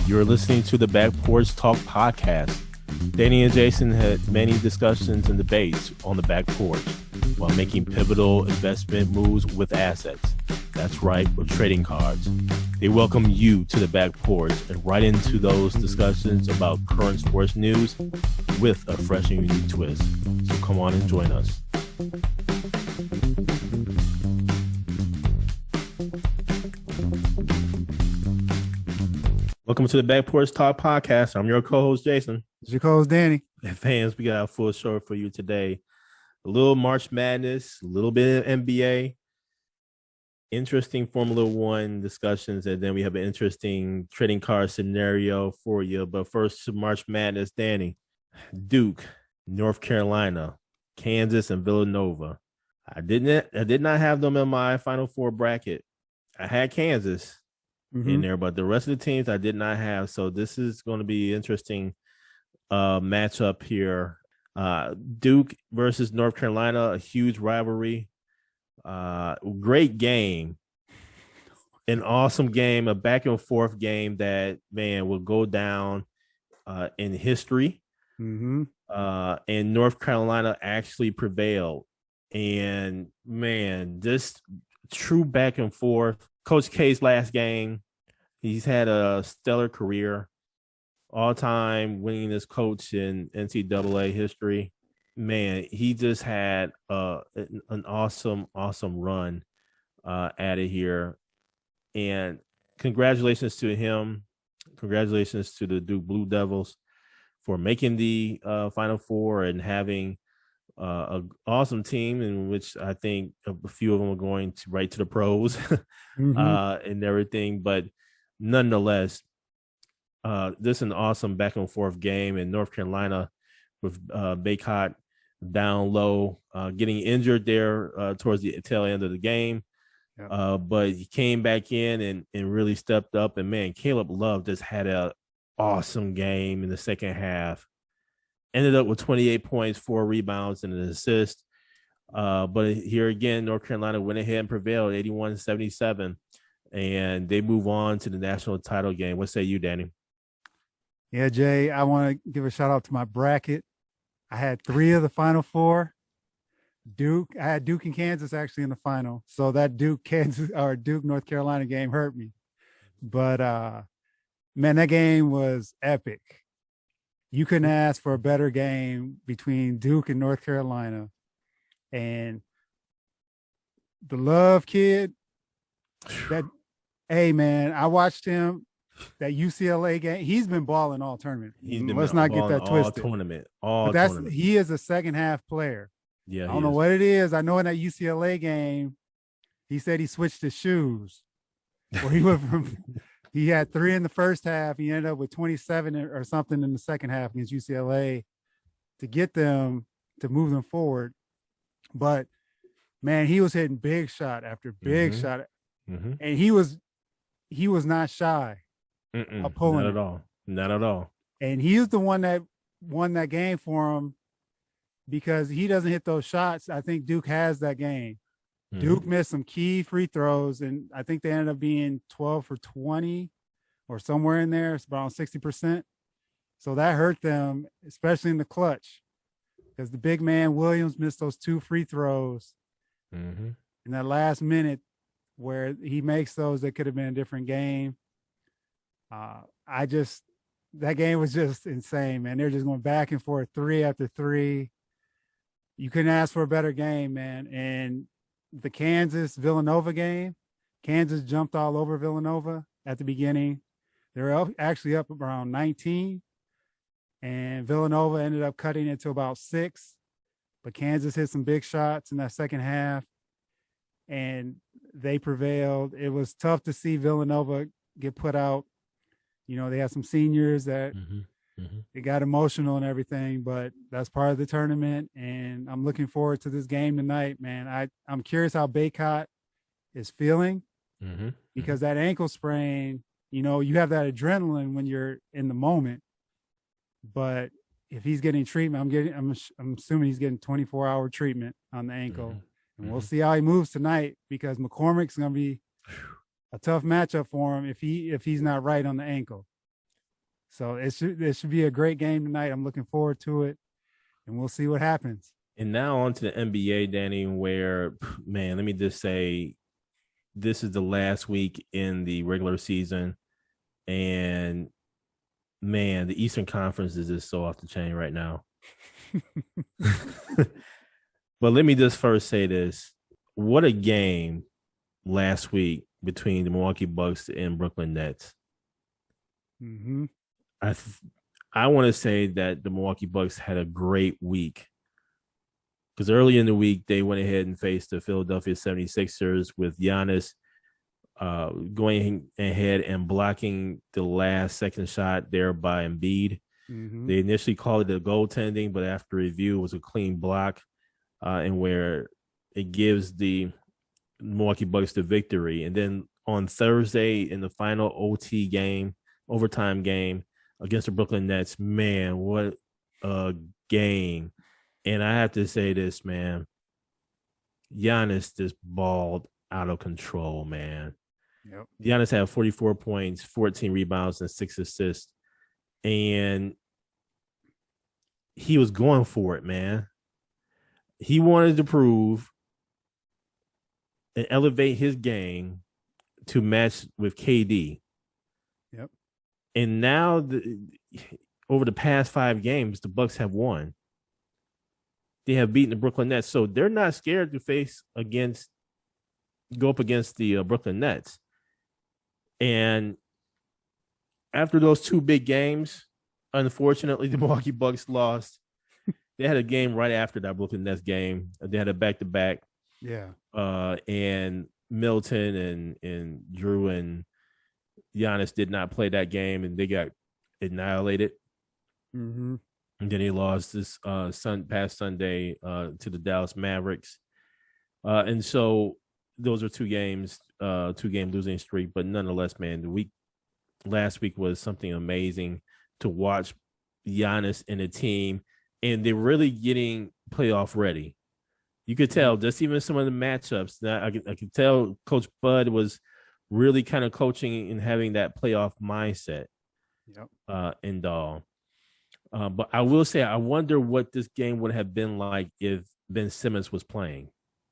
You're listening to the Back Porch Talk podcast. Danny and Jason had many discussions and debates on the back porch while making pivotal investment moves with assets. That's right, with trading cards. They welcome you to the back porch and right into those discussions about current sports news with a fresh and unique twist. So come on and join us. Welcome to the Back Porch Talk podcast. I'm your co-host, Jason. It's your co-host, Danny. And fans, we got a full show for you today. A little March Madness, a little bit of NBA, interesting Formula One discussions, and then we have an interesting trading card scenario for you. But first, to March Madness, Danny. Duke, North Carolina, Kansas, and Villanova. I did not have them in my Final Four bracket. I had Kansas in there, but the rest of the teams I did not have. So this is going to be interesting matchup here. Duke versus North Carolina, a huge rivalry. Great game. An awesome game, a back and forth game that, man, will go down in history. And North Carolina actually prevailed. And, man, this true back and forth. Coach K's last game, he's had a stellar career, all-time winningest coach in NCAA history. Man, he just had an awesome run at it here. And congratulations to him. Congratulations to the Duke Blue Devils for making the Final Four and having an awesome team in which I think a few of them are going to right to the pros and everything. But nonetheless, this is an awesome back and forth game in North Carolina with Baycott down low, getting injured there towards the tail end of the game. Yep. But he came back in and really stepped up. And, man, Caleb Love just had an awesome game in the second half. Ended up with 28 points, 4 rebounds, and an assist. But here again, North Carolina went ahead and prevailed, 81-77. And they move on to the national title game. What say you, Danny? Yeah, Jay, I want to give a shout out to my bracket. I had 3 of the Final Four. I had Duke and Kansas actually in the final. So that Duke North Carolina game hurt me. But man, that game was epic. You couldn't ask for a better game between Duke and North Carolina. And the Love kid, hey man, I watched him. That UCLA game, he's been balling all tournament. Let's not get that twisted. All tournament. He is a second half player. Yeah, I don't know what it is. I know in that UCLA game, he said he switched his shoes. Where he went from, he had 3 in the first half. He ended up with 27 or something in the second half against UCLA to get them to move them forward. But man, he was hitting big shot after big shot, and he was not shy. Not at all. And he was the one that won that game for him because he doesn't hit those shots. I think Duke has that game. Duke missed some key free throws, and I think they ended up being 12 for 20 or somewhere in there. It's around 60%. So that hurt them, especially in the clutch, because the big man Williams missed those 2 free throws in that last minute where he makes those. That could have been a different game. That game was just insane, man. They're just going back and forth, 3 after 3. You couldn't ask for a better game, man. And the Kansas-Villanova game, Kansas jumped all over Villanova at the beginning. They were actually up around 19, and Villanova ended up cutting it to about 6. But Kansas hit some big shots in that second half, and they prevailed. It was tough to see Villanova get put out. You know, they had some seniors that it got emotional and everything, but that's part of the tournament. And I'm looking forward to this game tonight, man. I'm curious how Baycott is feeling because that ankle sprain, you know, you have that adrenaline when you're in the moment, but if he's getting treatment, I'm assuming he's getting 24-hour treatment on the ankle. And we'll see how he moves tonight because McCormick's going to be a tough matchup for him if he's not right on the ankle. So it should be a great game tonight. I'm looking forward to it, and we'll see what happens. And now on to the NBA, Danny, where, man, let me just say, this is the last week in the regular season. And, man, the Eastern Conference is just so off the chain right now. But let me just first say this. What a game last week between the Milwaukee Bucks and Brooklyn Nets. Mm-hmm. I want to say that the Milwaukee Bucks had a great week because early in the week, they went ahead and faced the Philadelphia 76ers with Giannis going ahead and blocking the last second shot there by Embiid. Mm-hmm. They initially called it a goaltending, but after review, it was a clean block, and where it gives the Milwaukee Bucks the victory. And then on Thursday in the final overtime game against the Brooklyn Nets, man, what a game. And I have to say this, man, Giannis just balled out of control, man. Yep. Giannis had 44 points, 14 rebounds, and 6 assists. And he was going for it, man. He wanted to prove and elevate his game to match with KD. Yep. And now, over the past 5 games, the Bucks have won. They have beaten the Brooklyn Nets, so they're not scared to go up against the Brooklyn Nets. And after those 2 big games, unfortunately, the Milwaukee Bucks lost. They had a game right after that Brooklyn Nets game. They had a back-to-back. Yeah. And Milton and Drew and Giannis did not play that game, and they got annihilated. Mm-hmm. And then he lost this past Sunday to the Dallas Mavericks. And so those are 2 games, 2-game losing streak. But nonetheless, man, last week was something amazing to watch Giannis and the team. And they're really getting playoff ready. You could tell just even some of the matchups. I could tell Coach Bud was really kind of coaching and having that playoff mindset. Yep. And all. But I will say, I wonder what this game would have been like if Ben Simmons was playing,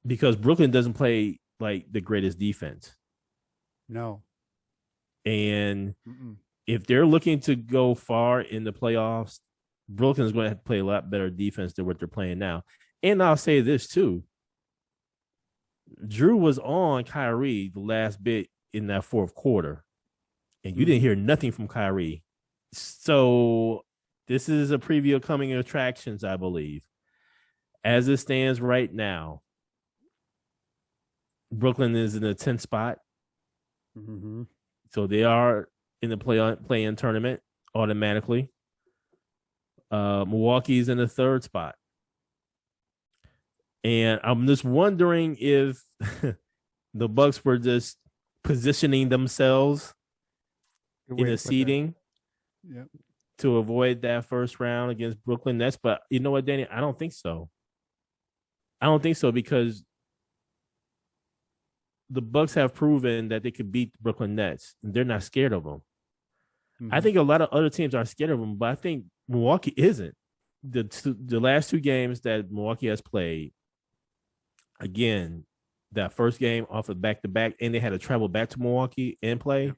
because Brooklyn doesn't play like the greatest defense. No. And if they're looking to go far in the playoffs, Brooklyn's going to have to play a lot better defense than what they're playing now. And I'll say this too. Drew was on Kyrie the last bit in that fourth quarter, and you didn't hear nothing from Kyrie. So this is a preview of coming attractions, I believe. As it stands right now, Brooklyn is in the 10th spot. Mm-hmm. So they are in the play-in tournament automatically. Milwaukee's in the 3rd spot. And I'm just wondering if the Bucks were just positioning themselves in the seeding to avoid that first round against Brooklyn Nets. But you know what, Danny? I don't think so. I don't think so, because the Bucks have proven that they could beat the Brooklyn Nets, and they're not scared of them. Mm-hmm. I think a lot of other teams are scared of them, but I think Milwaukee isn't. The last 2 games that Milwaukee has played, again, that first game off of back-to-back, and they had to travel back to Milwaukee and play,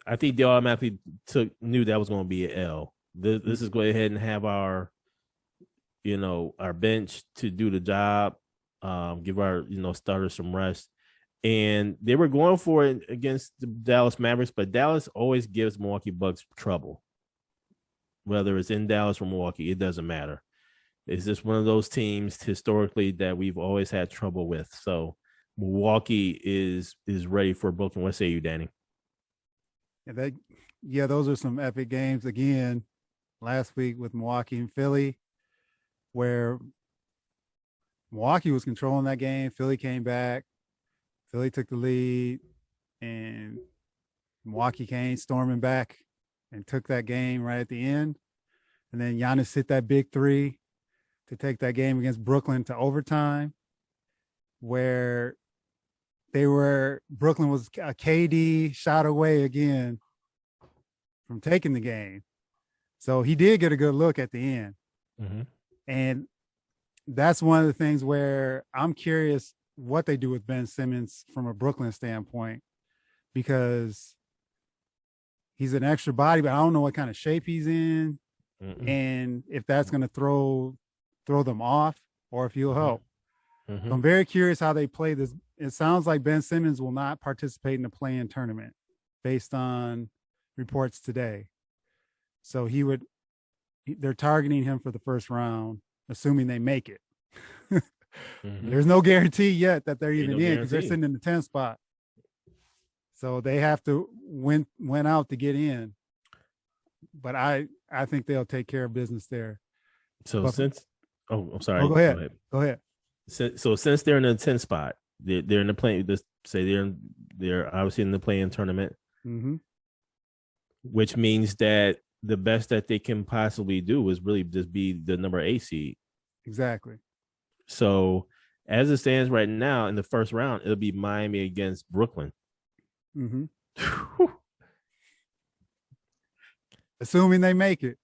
I think they automatically knew that was going to be an L. This is go ahead and have our bench to do the job, give our, starters some rest. And they were going for it against the Dallas Mavericks, but Dallas always gives Milwaukee Bucks trouble. Whether it's in Dallas or Milwaukee, it doesn't matter. It's just one of those teams historically that we've always had trouble with. So Milwaukee is ready for Brooklyn. What say you, Danny? Those are some epic games again last week with Milwaukee and Philly, where Milwaukee was controlling that game. Philly came back. Philly took the lead, and Milwaukee came storming back and took that game right at the end. And then Giannis hit that big 3 to take that game against Brooklyn to overtime, where Brooklyn was a KD shot away again from taking the game. So he did get a good look at the end. Mm-hmm. And that's one of the things where I'm curious what they do with Ben Simmons from a Brooklyn standpoint, because he's an extra body, but I don't know what kind of shape he's in. Mm-mm. And if that's going to throw them off or if he'll help. Mm-hmm. So I'm very curious how they play this. It sounds like Ben Simmons will not participate in the play-in tournament based on reports today. So they're targeting him for the first round, assuming they make it. Mm-hmm. There's no guarantee yet that they're even in because they're sitting in the 10th spot. So they have to win out to get in. But I think they'll take care of business there. So I'm sorry. Go ahead. So since they're in the 10th spot, they're in the play. Just say they're obviously in the play-in tournament, mm-hmm. which means that the best that they can possibly do is really just be the number 8 seed. Exactly. So as it stands right now in the first round, it'll be Miami against Brooklyn. Mm-hmm. Assuming they make it.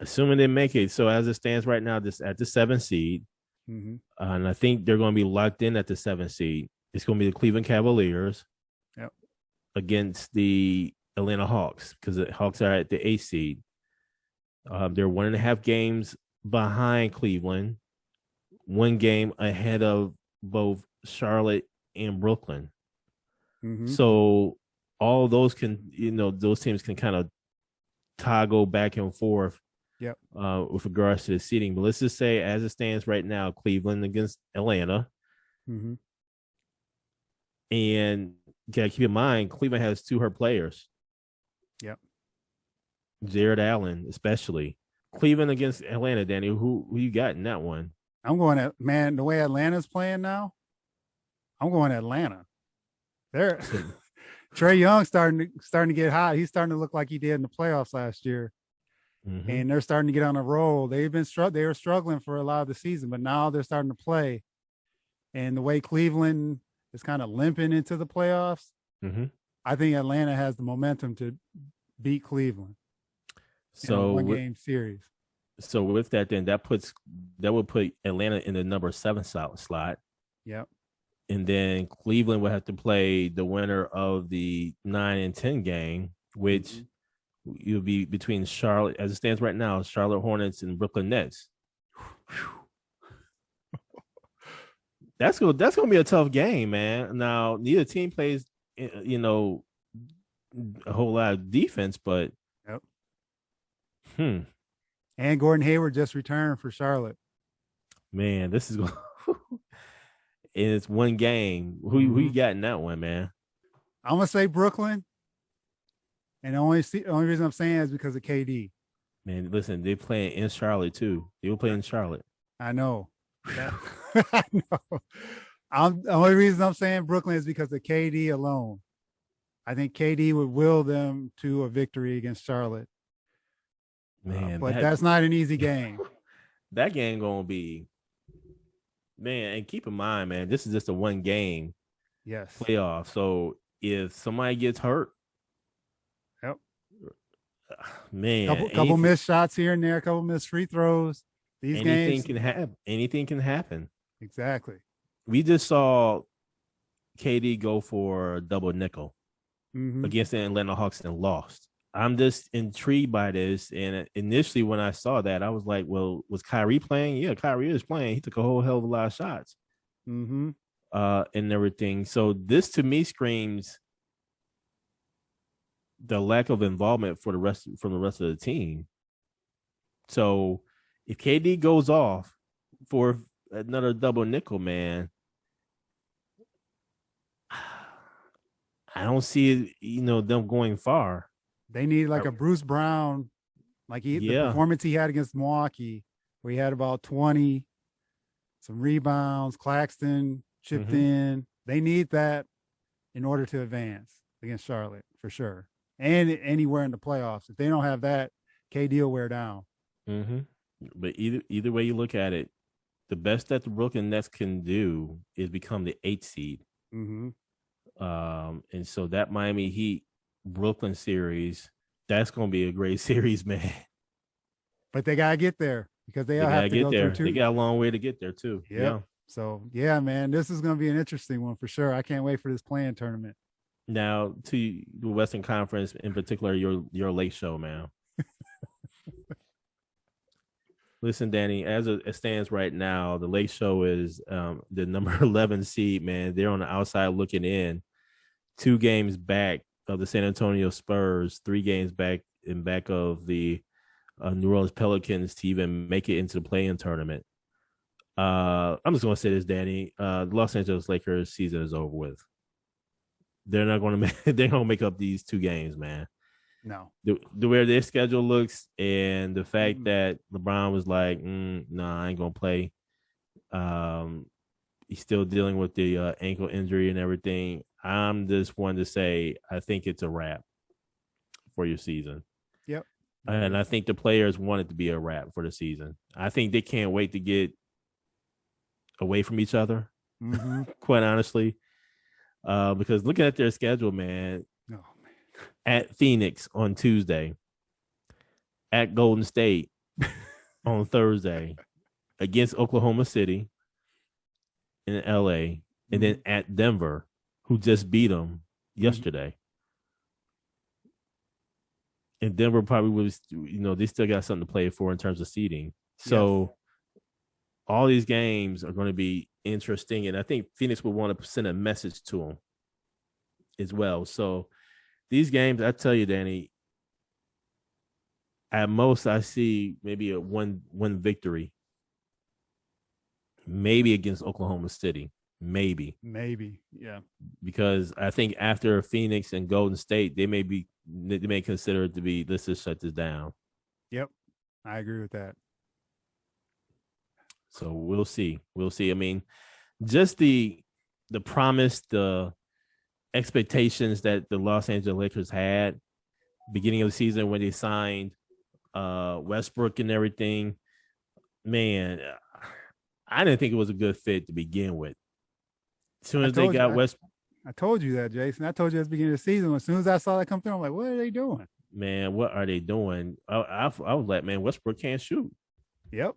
So as it stands right now, this at the 7th seed, mm-hmm. And I think they're going to be locked in at the 7th seed. It's going to be the Cleveland Cavaliers against the Atlanta Hawks, because the Hawks are at the 8th seed. They're 1.5 games behind Cleveland, 1 game ahead of both Charlotte and Brooklyn. Mm-hmm. So all those those teams can kind of toggle back and forth with regards to the seeding. But let's just say, as it stands right now, Cleveland against Atlanta. Mm-hmm. And you gotta keep in mind, Cleveland has 2 hurt players. Yep. Jared Allen, especially. Cleveland against Atlanta, Danny. Who you got in that one? I'm going at, man, the way Atlanta's playing now, I'm going Atlanta. They're Trae Young starting to get hot. He's starting to look like he did in the playoffs last year. Mm-hmm. And they're starting to get on a roll. They were struggling for a lot of the season, but now they're starting to play. And the way Cleveland is kind of limping into the playoffs, mm-hmm. I think Atlanta has the momentum to beat Cleveland. So in a 1-game series. So with that, then that would put Atlanta in the number 7 slot. Yep. And then Cleveland would have to play the winner of the 9 and 10 game, which mm-hmm. you'll be between Charlotte, as it stands right now, Charlotte Hornets and Brooklyn Nets. That's gonna be a tough game, man. Now, neither team plays, a whole lot of defense, but and Gordon Hayward just returned for Charlotte. Man, this is going. And it's 1 game. Who you got in that one, man? I'm gonna say Brooklyn, and the only reason I'm saying is because of KD. Man, listen, they're playing in Charlotte too. They will play in Charlotte. I know. I know. The only reason I'm saying Brooklyn is because of KD alone. I think KD would will them to a victory against Charlotte. Man, but that's not an easy game. That game gonna be, man. And keep in mind, man, this is just a 1 game playoff. So if somebody gets hurt, man, couple missed shots here and there, a couple missed free throws. These games can happen. Anything can happen. Exactly. We just saw KD go for a double nickel against the Atlanta Hawks and lost. I'm just intrigued by this. And initially when I saw that, I was like, well, was Kyrie playing? Yeah, Kyrie is playing. He took a whole hell of a lot of shots. And everything. So this to me screams the lack of involvement from the rest of the team. So if KD goes off for another double nickel, man, I don't see them going far. They need like a Bruce Brown, the performance he had against Milwaukee, where he had about 20, some rebounds, Claxton chipped in. They need that in order to advance against Charlotte for sure. And anywhere in the playoffs. If they don't have that, KD will wear down. But either way you look at it, the best that the Brooklyn Nets can do is become the 8th seed. And so that Miami Heat Brooklyn series. That's going to be a great series, man. But they gotta get there because they They all got have to to get go through there. They two. got a long way to get there, too. Yep. Yeah. So yeah, man, this is gonna be an interesting one for sure. I can't wait for this playing tournament. Now, to the Western Conference in particular, your late show, man. Listen, Danny, as it stands right now, the late show is the number 11 seed, man. They're on the outside looking in, 2 games back of the San Antonio Spurs, 3 games back of the New Orleans Pelicans to even make it into the play-in tournament. I'm just going to say this, Danny. The Los Angeles Lakers season is over with. They're not going to make. They're going to make up these 2 games, man. No. The way their schedule looks and the fact that LeBron was like, nah, I ain't gonna play. He's still dealing with the ankle injury and everything. I'm just one to say I think it's a wrap for your season. Yep. And I think the players want it to be a wrap for the season. I think they can't wait to get away from each other, quite honestly. Because looking at their schedule, man, at Phoenix on Tuesday, at Golden State on Thursday, against Oklahoma City in LA, and then at Denver, who just beat them yesterday. And Denver probably was, they still got something to play for in terms of seeding. So all these games are going to be interesting. And I think Phoenix would want to send a message to them as well. So these games, I tell you, Danny, at most I see maybe a one victory, maybe against Oklahoma City, maybe, yeah. Because I think after Phoenix and Golden State, they may consider it to be, let's just shut this down. Yep, I agree with that. So we'll see. I mean, just the promise, the expectations that the Los Angeles Lakers had beginning of the season when they signed Westbrook and everything, man, I didn't think it was a good fit to begin with. As soon as they got Westbrook, I told you that, Jason. I told you at the beginning of the season. As soon as I saw that come through, I'm like, what are they doing? Man, what are they doing? I was like, man, Westbrook can't shoot. Yep.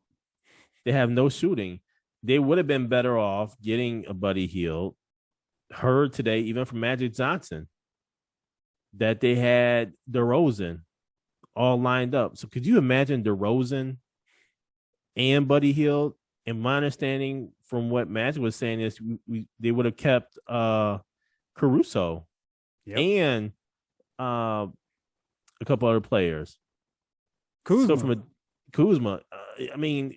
They have no shooting. They would have been better off getting a Buddy Hield. Heard today, even from Magic Johnson, that they had DeRozan all lined up. So could you imagine DeRozan and Buddy Hield? And my understanding from what Magic was saying is they would have kept Caruso and a couple other players. Kuzma. So from Kuzma, I mean,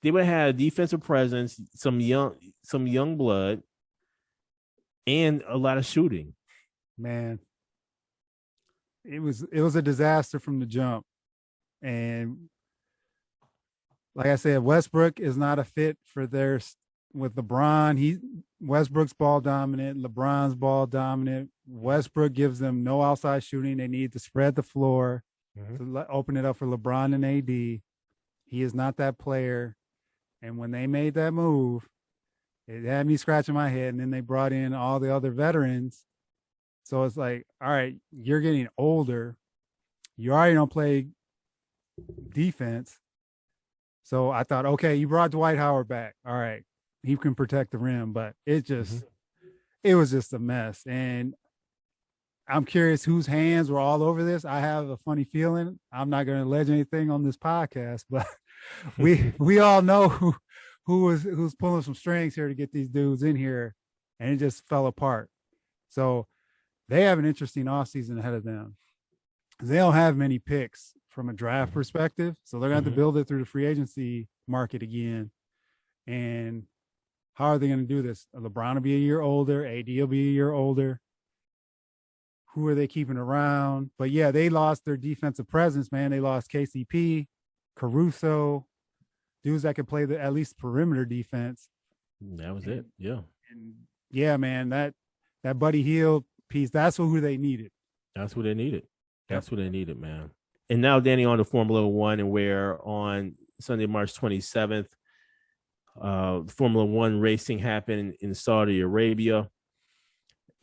they would have a defensive presence, some young blood, and a lot of shooting. Man, it was a disaster from the jump. And like I said, Westbrook is not a fit for theirs with LeBron. Westbrook's ball dominant, LeBron's ball dominant. Westbrook gives them no outside shooting. They need to spread the floor to open it up for LeBron and AD. He is not that player. And when they made that move, it had me scratching my head. And then they brought in all the other veterans. So it's like, all right, you're getting older. You already don't play defense. So I thought, okay, you brought Dwight Howard back. All right, he can protect the rim, but it was just a mess. And I'm curious whose hands were all over this. I have a funny feeling. I'm not going to allege anything on this podcast, but we all know who's pulling some strings here to get these dudes in here, and it just fell apart. So they have an interesting offseason ahead of them. They don't have many picks from a draft perspective, so they're going to have to build it through the free agency market again. And how are they going to do this? LeBron will be a year older. AD will be a year older. Who are they keeping around? But yeah, they lost their defensive presence, man. They lost KCP, Caruso, dudes that could play at least perimeter defense. That was it. Yeah. And yeah, man, that Buddy Hield piece, that's who they needed. That's what they needed. That's what they needed, man. And now, Danny, on to Formula One, and where on Sunday, March 27th, Formula One racing happened in Saudi Arabia.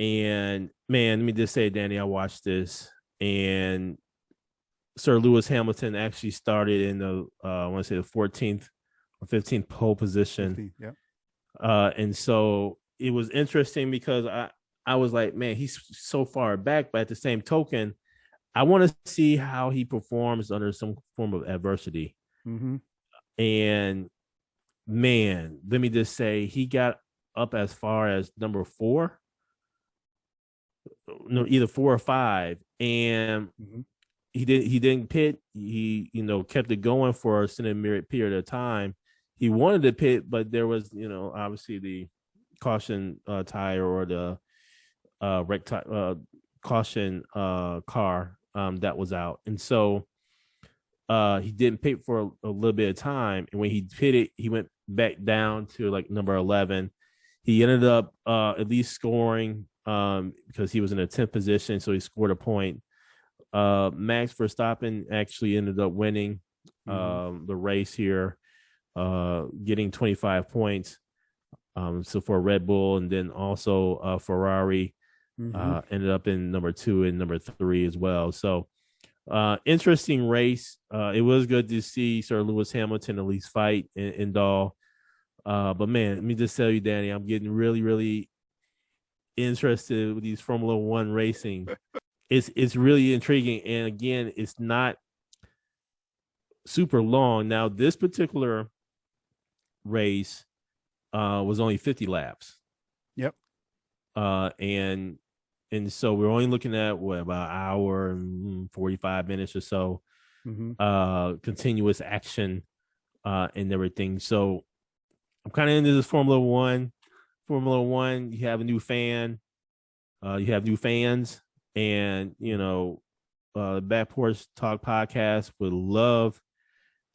And man, let me just say, Danny, I watched this, and Sir Lewis Hamilton actually started in the I want to say the 14th or 15th pole position. 15, yep. And so it was interesting because I was like, man, he's so far back, but at the same token, I want to see how he performs under some form of adversity. Mm-hmm. And man, let me just say, he got up as far as number 4, no, either 4 or 5, and he didn't pit. He kept it going for a extended period of time. He wanted to pit, but there was obviously the caution tire or the caution car that was out, and so he didn't pit for a little bit of time. And when he pitted, he went back down to like number 11. He ended up at least scoring because he was in a 10th position, so he scored a point. Max Verstappen actually ended up winning the race here, getting 25 points. So for Red Bull, and then also Ferrari ended up in number 2 and number 3 as well. So interesting race. It was good to see Sir Lewis Hamilton at least fight in Dahl. But man, let me just tell you, Danny, I'm getting really, really interested with these Formula One racing. It's really intriguing, and again, it's not super long. Now, this particular race was only 50 laps. Yep. And so we're only looking at about an hour and 45 minutes or so. Continuous action and everything. So I'm kind of into this Formula One. You have a new fan, you have new fans, and Back Porch Talk podcast would love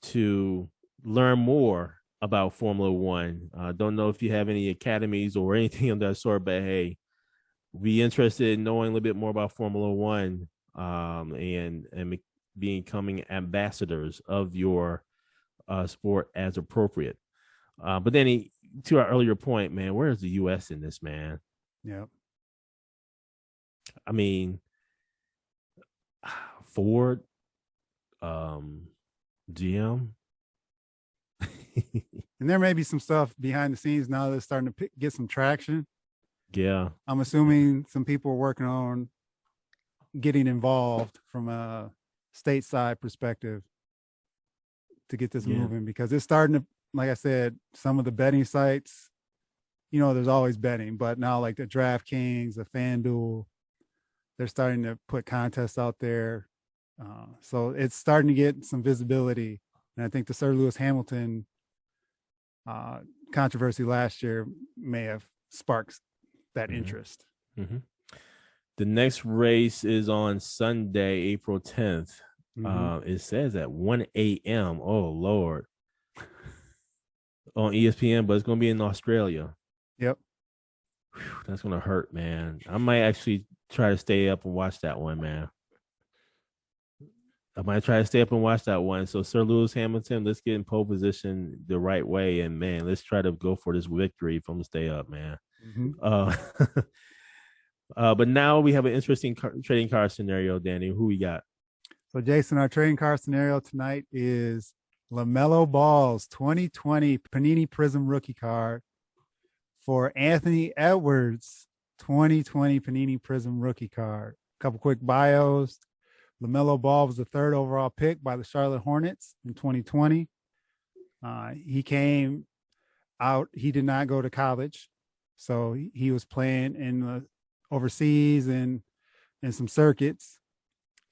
to learn more about Formula One. Don't know if you have any academies or anything of that sort, but hey, be interested in knowing a little bit more about Formula One, and becoming ambassadors of your sport as appropriate. But then to our earlier point, man, where is the U.S. in this, man? Yep. I mean, Ford, GM. And there may be some stuff behind the scenes now that's starting to get some traction. Yeah. I'm assuming some people are working on getting involved from a stateside perspective to get this moving, because it's starting to, like I said, some of the betting sites, there's always betting, but now like the DraftKings, the FanDuel, they're starting to put contests out there. So it's starting to get some visibility. And I think the Sir Lewis Hamilton controversy last year may have sparked that interest. The next race is on Sunday, April 10th. It says at 1 a.m. Oh, Lord. On ESPN, but it's going to be in Australia. Yep. Whew, that's going to hurt, man. I might actually try to stay up and watch that one, man. So Sir Lewis Hamilton, let's get in pole position the right way, and man, let's try to go for this victory if I'm going to stay up, man. But now we have an interesting trading card scenario, Danny. Who we got? So, Jason, our trading card scenario tonight is LaMelo Ball's 2020 Panini Prizm rookie card for Anthony Edwards' 2020 Panini Prizm rookie card. A couple quick bios. LaMelo Ball was the 3rd overall pick by the Charlotte Hornets in 2020. He came out. He did not go to college, so he was playing in the overseas and some circuits.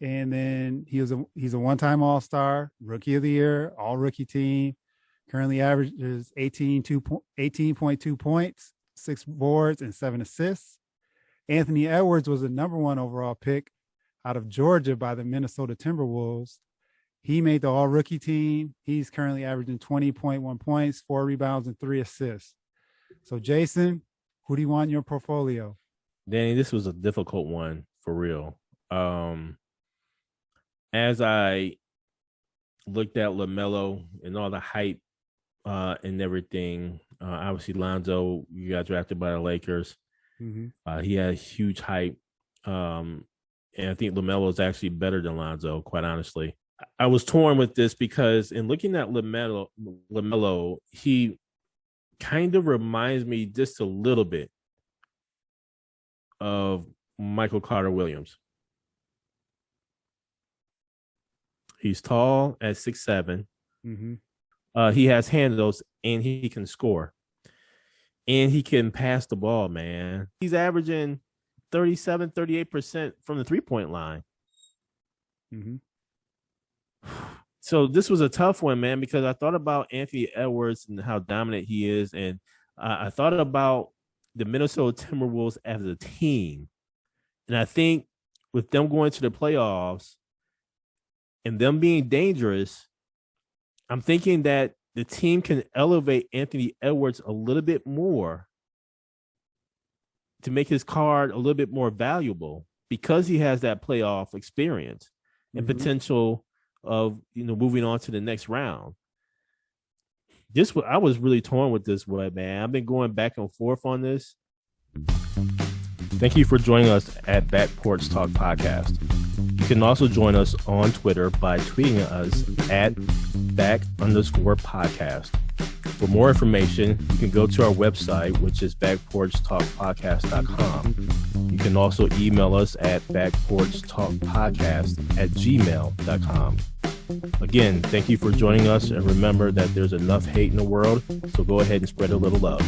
And then he's a one-time All-Star, Rookie of the Year, All-Rookie team. Currently averages 18.2 points, 6 boards, and 7 assists. Anthony Edwards was the number 1 overall pick out of Georgia by the Minnesota Timberwolves. He made the All-Rookie team. He's currently averaging 20.1 points, 4 rebounds, and 3 assists. So, Jason, who do you want in your portfolio? Danny, this was a difficult one for real. As I looked at LaMelo and all the hype and everything, obviously Lonzo, you got drafted by the Lakers. He had huge hype. And I think LaMelo is actually better than Lonzo, quite honestly. I was torn with this because in looking at LaMelo, he kind of reminds me just a little bit of Michael Carter Williams. He's tall at 6'7". He has handles and he can score. And he can pass the ball, man. He's averaging 37, 38% from the three-point line. So this was a tough one, man, because I thought about Anthony Edwards and how dominant he is. And I thought about the Minnesota Timberwolves as a team. And I think with them going to the playoffs and them being dangerous, I'm thinking that the team can elevate Anthony Edwards a little bit more to make his card a little bit more valuable because he has that playoff experience and potential of, moving on to the next round. I was really torn with this one, man. I've been going back and forth on this. Thank you for joining us at Back Porch Talk Podcast. You can also join us on Twitter by tweeting us at @back_podcast. For more information, you can go to our website, which is backporchtalkpodcast.com. You can also email us at backporchtalkpodcast@gmail.com. Again, thank you for joining us, and remember that there's enough hate in the world, so go ahead and spread a little love.